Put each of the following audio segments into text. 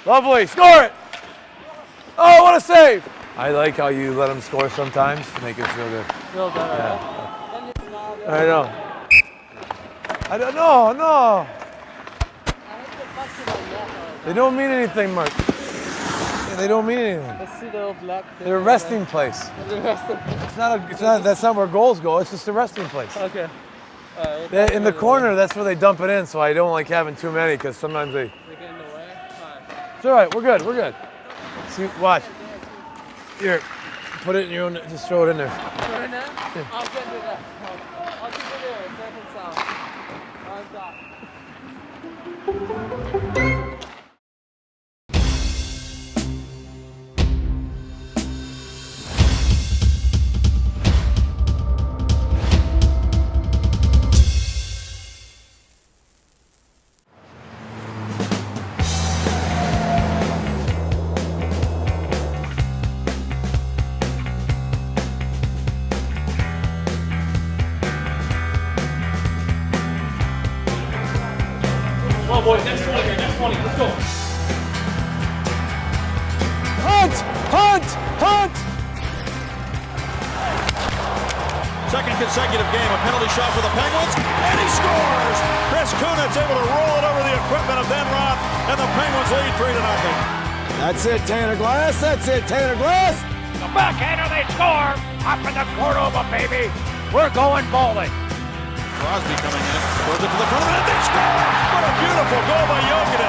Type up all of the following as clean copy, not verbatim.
Lovely. Score it. Oh, what a save. I like how you let them score sometimes to make it feel good. Feel better, yeah. I know. I don't know, no. They don't mean anything, Mark. Yeah, they don't mean anything. Let's see the old black. They're a resting place. That's not where goals go. It's just a resting place. Okay. In the corner, that's where they dump it in. So I don't like having too many because sometimes they get in the way. It's all right. We're good. We're good. See, watch. Here, put it in your own. Just throw it in there. Throw it in there? Yeah. I'll get to that. I'll keep it there. Second sound. On top. Come on, boys. Next 20 here. Next 20. Let's go. Hunt! Hunt! Hunt! Second consecutive game, a penalty shot for the Penguins, and he scores! Chris Kunitz able to roll it over the equipment of Ben Roth, and the Penguins lead 3-0. That's it, Tanner Glass. That's it, Tanner Glass. The backhander, they score! Up in the Cordova, baby! We're going bowling. Crosby coming in, throws it to the front of the net, they score! What a beautiful goal by Jokinen!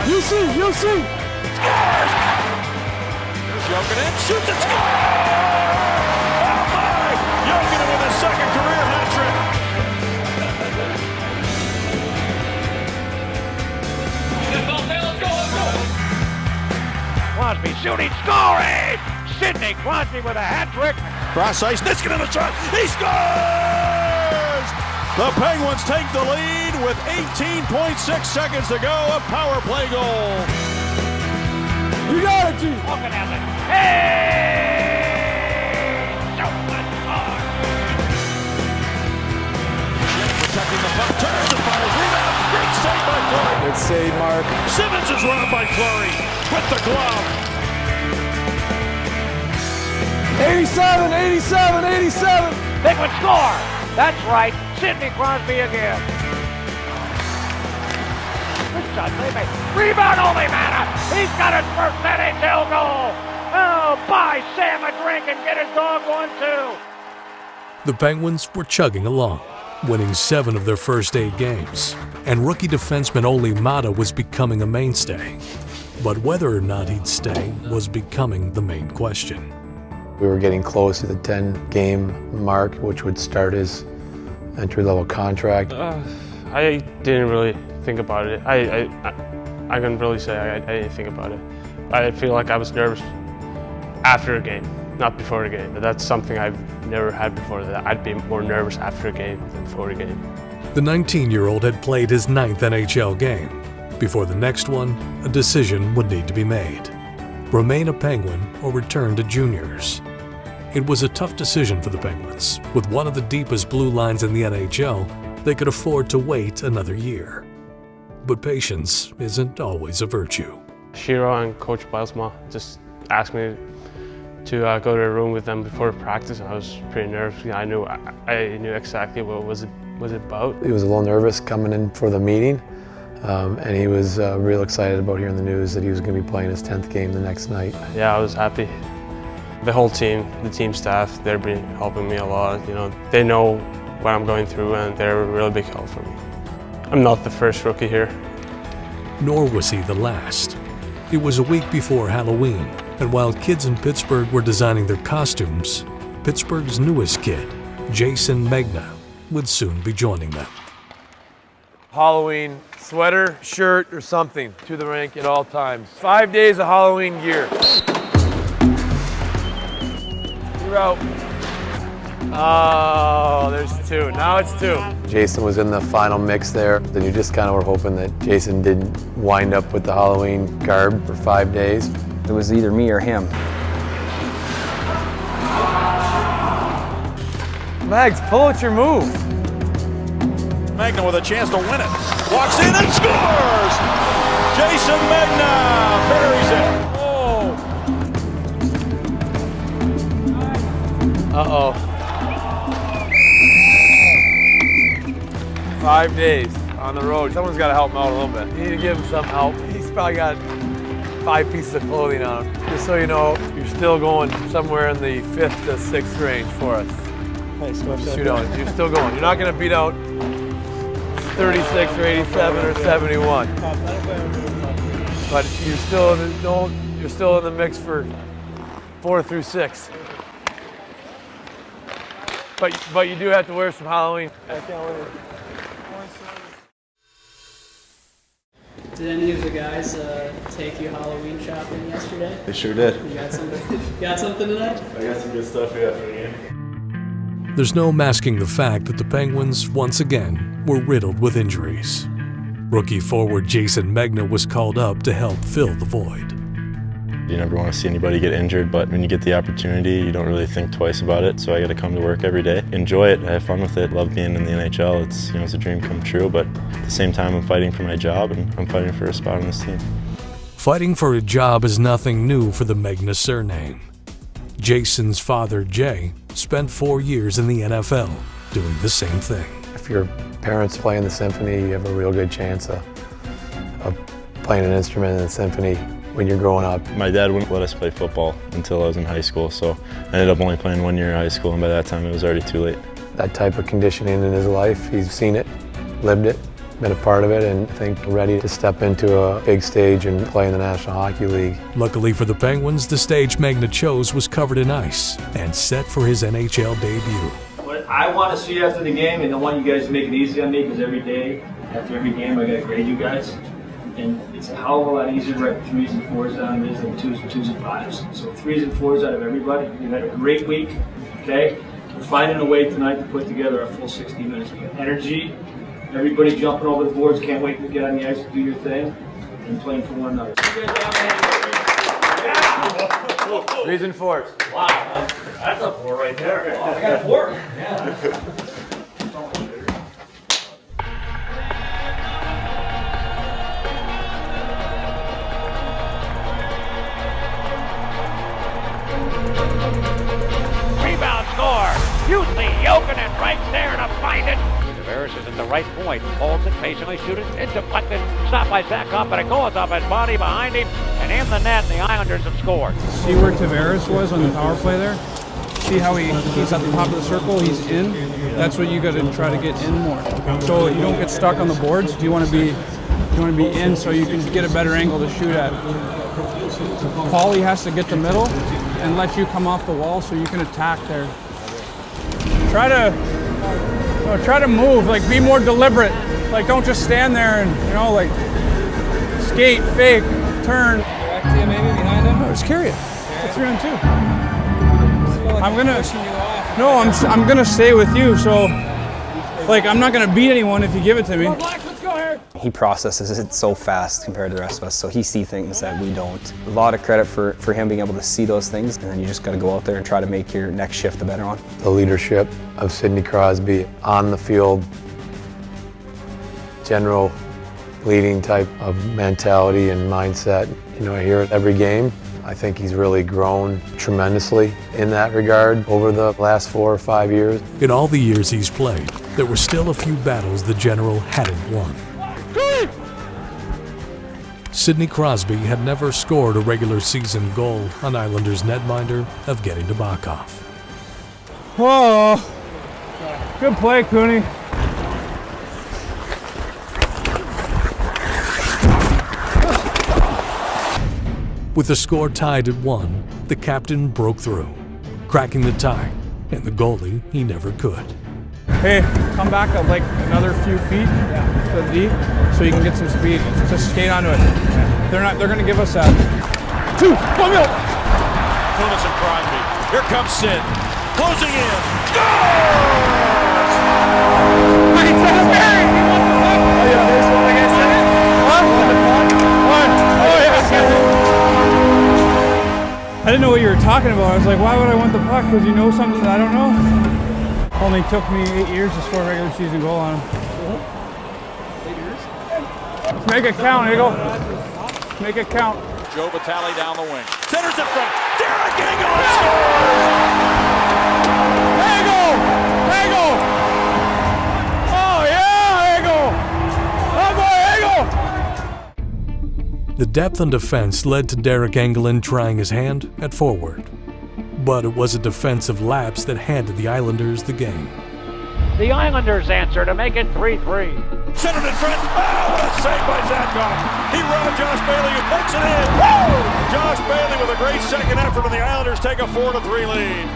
You see! Scores! Here's Jokinen, shoots and scores! Oh my! Jokinen with his second career hat trick. Let's go! Crosby shooting, scoring! Sidney Crosby with a hat trick. Cross ice, Niskanen in the shot, he scores! The Penguins take the lead with 18.6 seconds to go, a power play goal. You got it, G. Looking at it. Hey! So much more. Protecting the puck, turns and fires, rebound, great save by Fleury. Good save, Mark. Simmons is run by Fleury with the glove. 87. Penguins score. That's right. Sidney Crosby again. Good shot, baby. Rebound, only Mana. He's got his first NHL goal. Oh, buy Sam a drink and get his dog one, too. The Penguins were chugging along, winning 7 of their first 8 games, and rookie defenseman Ole Mata was becoming a mainstay. But whether or not he'd stay was becoming the main question. We were getting close to the 10-game mark, which would start his entry-level contract. I didn't really think about it. I couldn't really say I didn't think about it. I feel like I was nervous after a game, not before the game. But that's something I've never had before, that I'd be more nervous after a game than before a game. The 19-year-old had played his 9th NHL game. Before the next one, a decision would need to be made. Remain a Penguin or return to juniors. It was a tough decision for the Penguins. With one of the deepest blue lines in the NHL, they could afford to wait another year. But patience isn't always a virtue. Shiro and Coach Bilsma just asked me to go to a room with them before practice. I was pretty nervous. I knew exactly what it was about. He was a little nervous coming in for the meeting, and he was real excited about hearing the news that he was going to be playing his 10th game the next night. Yeah, I was happy. The whole team, the team staff, they've been helping me a lot. You know, they know what I'm going through, and they're a really big help for me. I'm not the first rookie here. Nor was he the last. It was a week before Halloween, and while kids in Pittsburgh were designing their costumes, Pittsburgh's newest kid, Jason Megna, would soon be joining them. Halloween sweater, shirt, or something to the rink at all times. 5 days of Halloween gear. You're out. Oh, there's 2. Now it's 2. Jason was in the final mix there, and you just kind of were hoping that Jason didn't wind up with the Halloween garb for 5 days. It was either me or him. Mags, pull out your move. Magna with a chance to win it. Walks in and scores! Jason Magna Uh-oh. 5 days on the road. Someone's got to help him out a little bit. You need to give him some help. He's probably got 5 pieces of clothing on him. Just so you know, you're still going somewhere in the 5th to 6th range for us. Nice. Shoot out. You're still going. You're not going to beat out 36 or 87 or 71. But you're still in the mix for 4 through 6. But you do have to wear some Halloween. I can't wait. Did any of the guys take you Halloween shopping yesterday? They sure did. You got something? Got something tonight? I got some good stuff here after the game. There's no masking the fact that the Penguins, once again, were riddled with injuries. Rookie forward Jason Megna was called up to help fill the void. You never want to see anybody get injured, but when you get the opportunity, you don't really think twice about it. So I got to come to work every day, enjoy it, have fun with it, love being in the NHL. It's a dream come true, but at the same time, I'm fighting for my job and I'm fighting for a spot on this team. Fighting for a job is nothing new for the Megna surname. Jason's father, Jay, spent 4 years in the NFL doing the same thing. If your parents play in the symphony, you have a real good chance of playing an instrument in the symphony when you're growing up. My dad wouldn't let us play football until I was in high school, so I ended up only playing 1 year in high school, and by that time it was already too late. That type of conditioning in his life, he's seen it, lived it, been a part of it, and I think ready to step into a big stage and play in the National Hockey League. Luckily for the Penguins, the stage Megna chose was covered in ice and set for his NHL debut. What I want to see after the game, and I want you guys to make it easy on me, because every day, after every game, I got to grade you guys. And it's a hell of a lot easier to write 3s and 4s down than it is than 2s and 5s. So 3s and 4s out of everybody. We've had a great week, okay? We're finding a way tonight to put together a full 60 minutes. We got energy, everybody jumping over the boards, can't wait to get on the ice and do your thing, and playing for one another. 3s and 4s. Wow, that's a 4 right there. Oh, I got a 4. Yeah. Rebound score. Usually Jokinen right there to find it. Tavares is at the right point. Holds it, patiently shoots it. It's deflected. Stopped by Zach Up, but it goes off his body behind him. And in the net, the Islanders have scored. See where Tavares was on the power play there? See how he's at the top of the circle, he's in? That's what you got to try to get in more. So you don't get stuck on the boards. You want to be in so you can get a better angle to shoot at. Paulie has to get the middle and let you come off the wall so you can attack there. Try to move, like be more deliberate. Like don't just stand there and like skate, fake, turn. Back to you maybe behind him? No, just carry it. It's a 3-on-2. I'm gonna stay with you, so like I'm not gonna beat anyone if you give it to me. He processes it so fast compared to the rest of us, so he sees things that we don't. A lot of credit for him being able to see those things, and then you just got to go out there and try to make your next shift a better one. The leadership of Sidney Crosby on the field, general leading type of mentality and mindset. I hear it every game. I think he's really grown tremendously in that regard over the last 4 or 5 years. In all the years he's played, there were still a few battles the General hadn't won. Sidney Crosby had never scored a regular season goal on Islanders' netminder Evgeny Nabokov. Whoa! Good play, Cooney. With the score tied at 1, the captain broke through, cracking the tie, and the goalie he never could. Hey, come back up like another few feet to the D so you can get some speed. Just skate onto it. They're gonna give us that. 2, 1 mil. Kunis and Crosby. Here comes Sid. Closing in. Scores! Wait, so it's Barry! He won the puck! Oh, yeah, there's one like I said. What? Oh, yeah. I didn't know what you were talking about. I was like, why would I want the puck? Because you know something that I don't know? Only took me 8 years to score a regular season goal on him. 8 years? Let's make it count, Eagle. Make it count. Joe Vitale down the wing. Centers it from Derek Engelland scores! The depth on defense led to Derek Engelland trying his hand at forward. But it was a defensive lapse that handed the Islanders the game. The Islanders answer to make it 3-3. Centered in front. Oh, what a save by Zadkoff. He robbed Josh Bailey, who puts it in. Woo! Josh Bailey with a great second effort, and the Islanders take a 4-3 lead.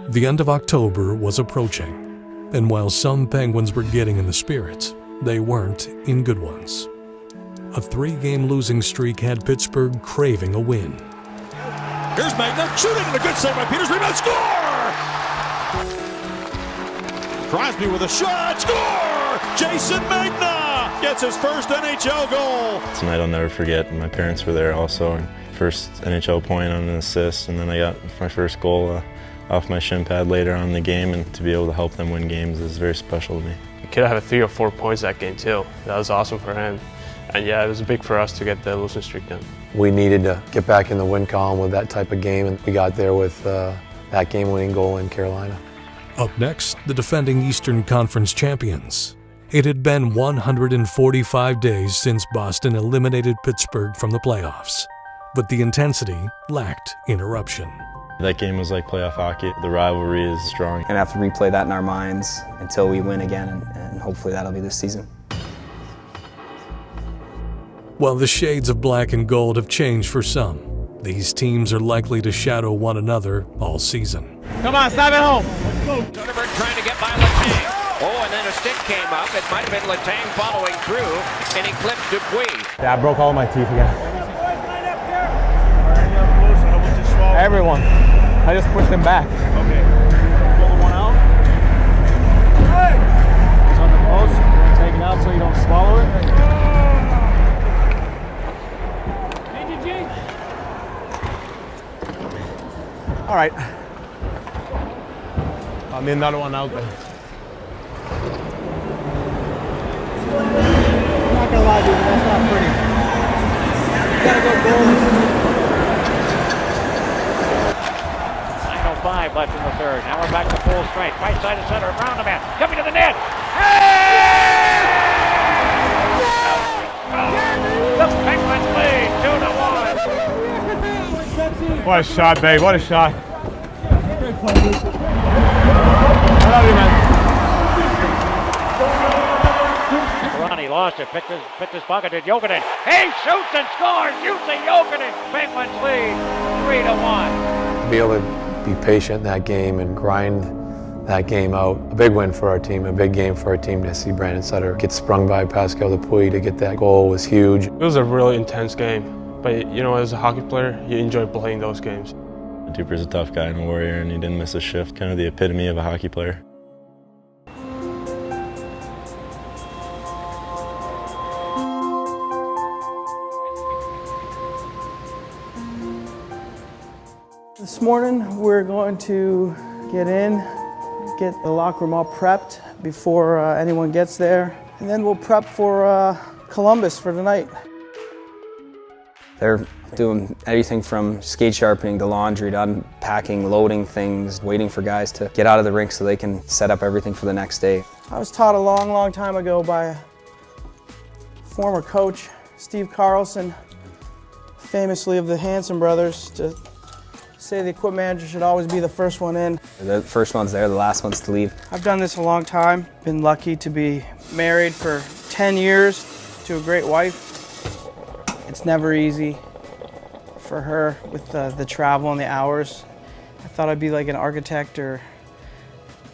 The end of October was approaching, and while some Penguins were getting in the spirits, they weren't in good ones. A 3-game losing streak had Pittsburgh craving a win. Here's Magna, shooting, and a good save by Peters. Rebound, score! Crosby with a shot, score! Jason Magna gets his first NHL goal. Tonight I'll never forget. My parents were there also. And first NHL point on an assist, and then I got my first goal off my shin pad later on in the game, and to be able to help them win games is very special to me. The kid had 3 or 4 points that game too. That was awesome for him. And yeah, it was big for us to get the losing streak done. We needed to get back in the win column with that type of game, and we got there with that game-winning goal in Carolina. Up next, the defending Eastern Conference champions. It had been 145 days since Boston eliminated Pittsburgh from the playoffs, but the intensity lacked interruption. That game was like playoff hockey. The rivalry is strong. And have to replay that in our minds until we win again, and hopefully that'll be this season. While the shades of black and gold have changed for some, these teams are likely to shadow one another all season. Come on, stop at home. Soderberg trying to get by Letang. Oh, and then a stick came up. It might have been Letang following through, and he clipped Dupuis. Yeah, I broke all my teeth again. Everyone. I just pushed him back. Okay. Pull one out. It's on the post. Take it out so you don't swallow it. All right. I'll need another one out there. I'm not gonna lie, dude, that's not pretty. You gotta go goal. 9:05 left in the third. Now we're back to full strength. Right side of center. Around the man. Coming to the net. Hey! The Penguins lead 2-1. What a shot, babe. What a shot. I love you, man. Ronnie lost it. Picked his pocket. Did Jokinen. He shoots and scores. Jussi Jokinen. Penguins lead 3-1. To be able to be patient in that game and grind that game out. A big win for our team, a big game for our team to see Brandon Sutter get sprung by Pascal Dupuis to get that goal was huge. It was a really intense game, but you know, as a hockey player, you enjoy playing those games. Duper's a tough guy and a warrior, and he didn't miss a shift. Kind of the epitome of a hockey player. This morning we're going to get in, get the locker room all prepped before anyone gets there, and then we'll prep for Columbus for tonight. They're doing everything from skate sharpening to laundry to unpacking, loading things, waiting for guys to get out of the rink so they can set up everything for the next day. I was taught a long, long time ago by a former coach, Steve Carlson, famously of the Hanson brothers, to say the equipment manager should always be the first one in. The first one's there, the last one's to leave. I've done this a long time. Been lucky to be married for 10 years to a great wife. It's never easy for her with the travel and the hours. I thought I'd be like an architect or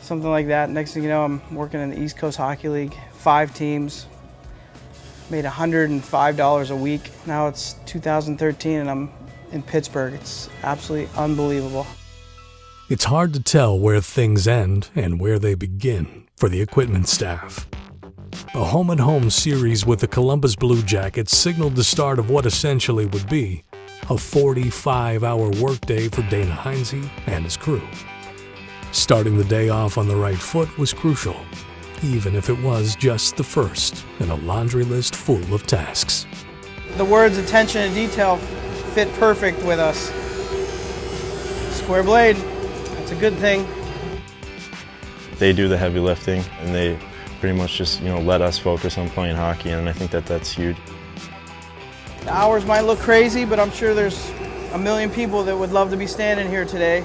something like that. Next thing you know, I'm working in the East Coast Hockey League, 5 teams, made $105 a week. Now it's 2013 and I'm in Pittsburgh. It's absolutely unbelievable. It's hard to tell where things end and where they begin for the equipment staff. A home-and-home series with the Columbus Blue Jackets signaled the start of what essentially would be a 45-hour workday for Dana Heinze and his crew. Starting the day off on the right foot was crucial, even if it was just the first in a laundry list full of tasks. The words attention to detail fit perfect with us. Square blade, that's a good thing. They do the heavy lifting, and they pretty much just, let us focus on playing hockey, and I think that that's huge. The hours might look crazy, but I'm sure there's a million people that would love to be standing here today.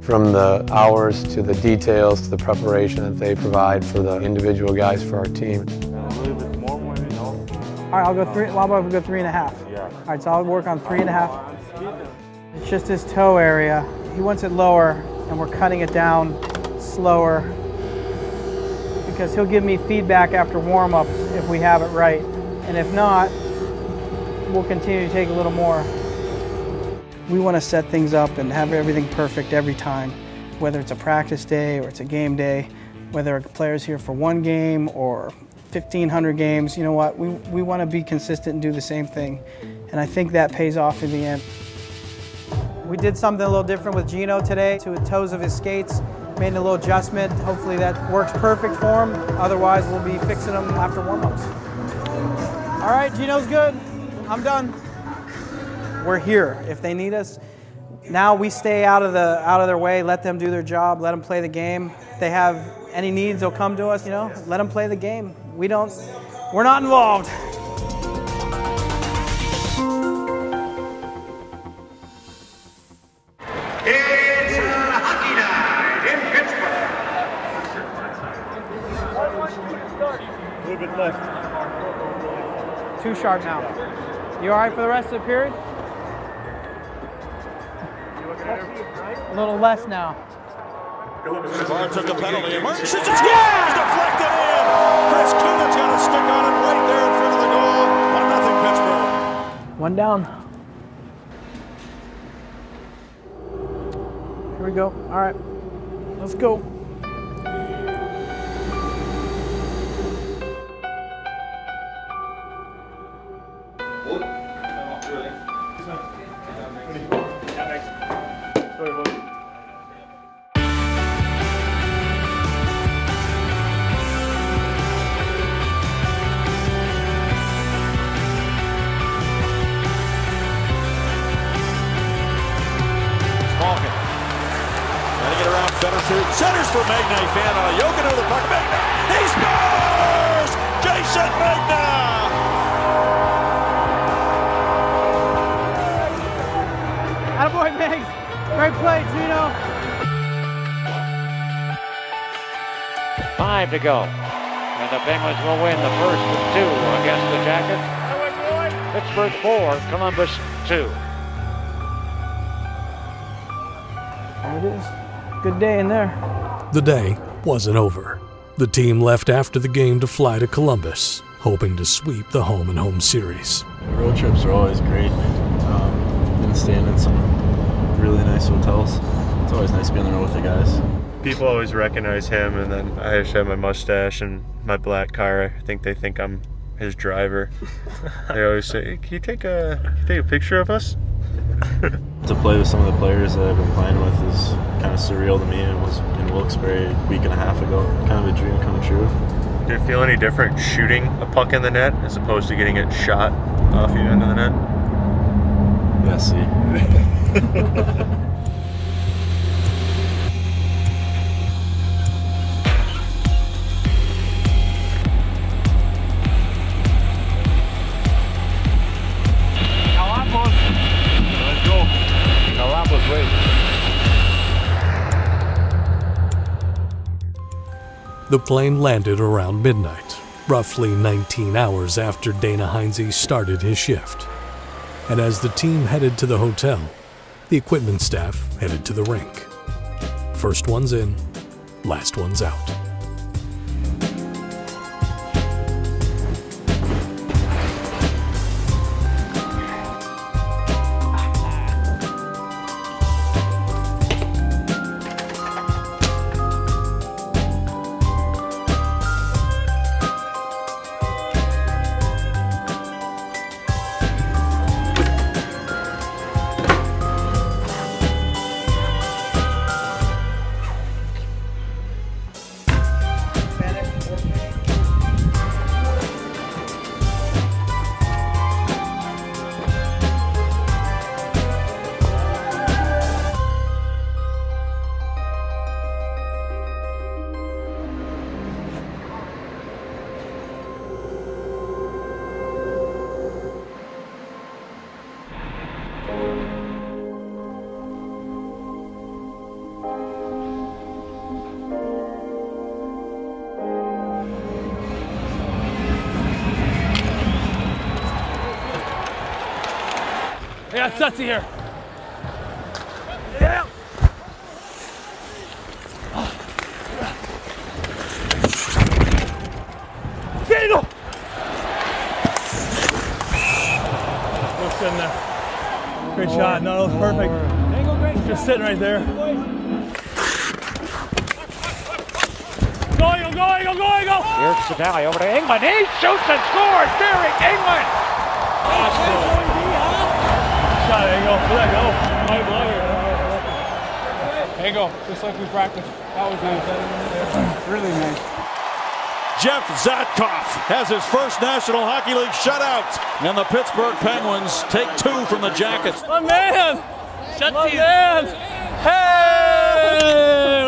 From the hours to the details to the preparation that they provide for the individual guys for our team. All right, I'll go 3. Well, I'll go 3.5. Yeah. All right, so I'll work on 3.5. It's just his toe area. He wants it lower, and we're cutting it down slower because he'll give me feedback after warm-ups if we have it right. And if not, we'll continue to take a little more. We want to set things up and have everything perfect every time, whether it's a practice day or it's a game day, whether a player's here for one game or 1,500 games. You know what? We want to be consistent and do the same thing. And I think that pays off in the end. We did something a little different with Gino today to the toes of his skates, made a little adjustment. Hopefully that works perfect for him. Otherwise, we'll be fixing them after warm-ups. All right, Gino's good. I'm done. We're here if they need us. Now we stay out of their way, let them do their job, let them play the game. If they have any needs, they'll come to us, let them play the game. We're not involved. It's hockey night in Pittsburgh. A little bit left. Too sharp now. You all right for the rest of the period? A little less now. Savard took the penalty. Emerges. It's deflected in. Chris Kunitz got a stick on it right there in front of the goal. 1-0 Pittsburgh. One down. Here we go. All right. Let's go. Centers for Magna. Fan Yogan over the puck. Magna. He scores! Jason Magna! Attaboy, Megs. Great play, Gino. 5 to go. And the Penguins will win the first of 2 against the Jackets. Pittsburgh 4, Columbus 2. There it is. Good day in there. The day wasn't over. The team left after the game to fly to Columbus, hoping to sweep the home-and-home series. Road trips are always great. Been staying in some really nice hotels. It's always nice to be on the road with the guys. People always recognize him, and then I just have my mustache and my black car. I think they think I'm his driver. They always say, can you take a picture of us? To play with some of the players that I've been playing with is kind of surreal to me. It was in Wilkes-Barre a week and a half ago. Kind of a dream come true. Did it feel any different shooting a puck in the net as opposed to getting it shot off the end of the net? Yeah, see. The plane landed around midnight, roughly 19 hours after Dana Heinze started his shift. And as the team headed to the hotel, the equipment staff headed to the rink. First one's in, last one's out. I got Sutsy here. Yeah. Dangle! Looks in there. Great shot. No, that was perfect. Just sitting right there. Go, Eagle, go, Eagle, go, Eagle! Here's Sedali over to England. He shoots and scores. Derek England. Shot, Eagle. Let that go. There you go, just like we practiced. That was nice. Really nice. Jeff Zatkoff has his first National Hockey League shutout, and the Pittsburgh Penguins take 2 from the Jackets. My man! My man! Hey!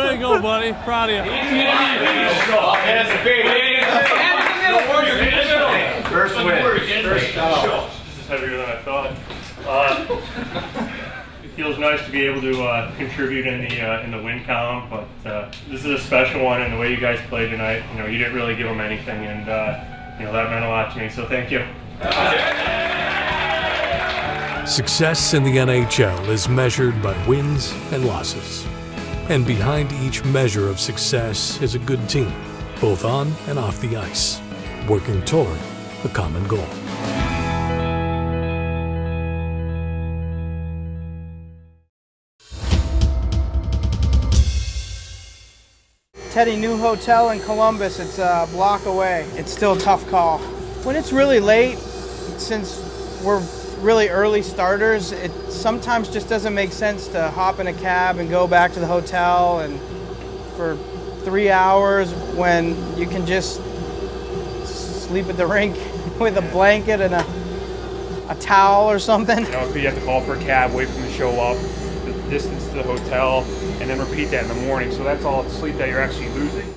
Way to go, buddy. Proud of you. First win. This is heavier than I thought. It feels nice to be able to contribute in the win column, but this is a special one, and the way you guys played tonight, you didn't really give them anything, and that meant a lot to me. So thank you. Success in the NHL is measured by wins and losses. And behind each measure of success is a good team, both on and off the ice, working toward a common goal. Teddy, new hotel in Columbus. It's a block away. It's still a tough call. When it's really late, since we're really early starters, it sometimes just doesn't make sense to hop in a cab and go back to the hotel and for 3 hours when you can just sleep at the rink with a blanket and a towel or something. You have to call for a cab, wait for them to show up, the distance to the hotel, and then repeat that in the morning. So that's all sleep that you're actually losing.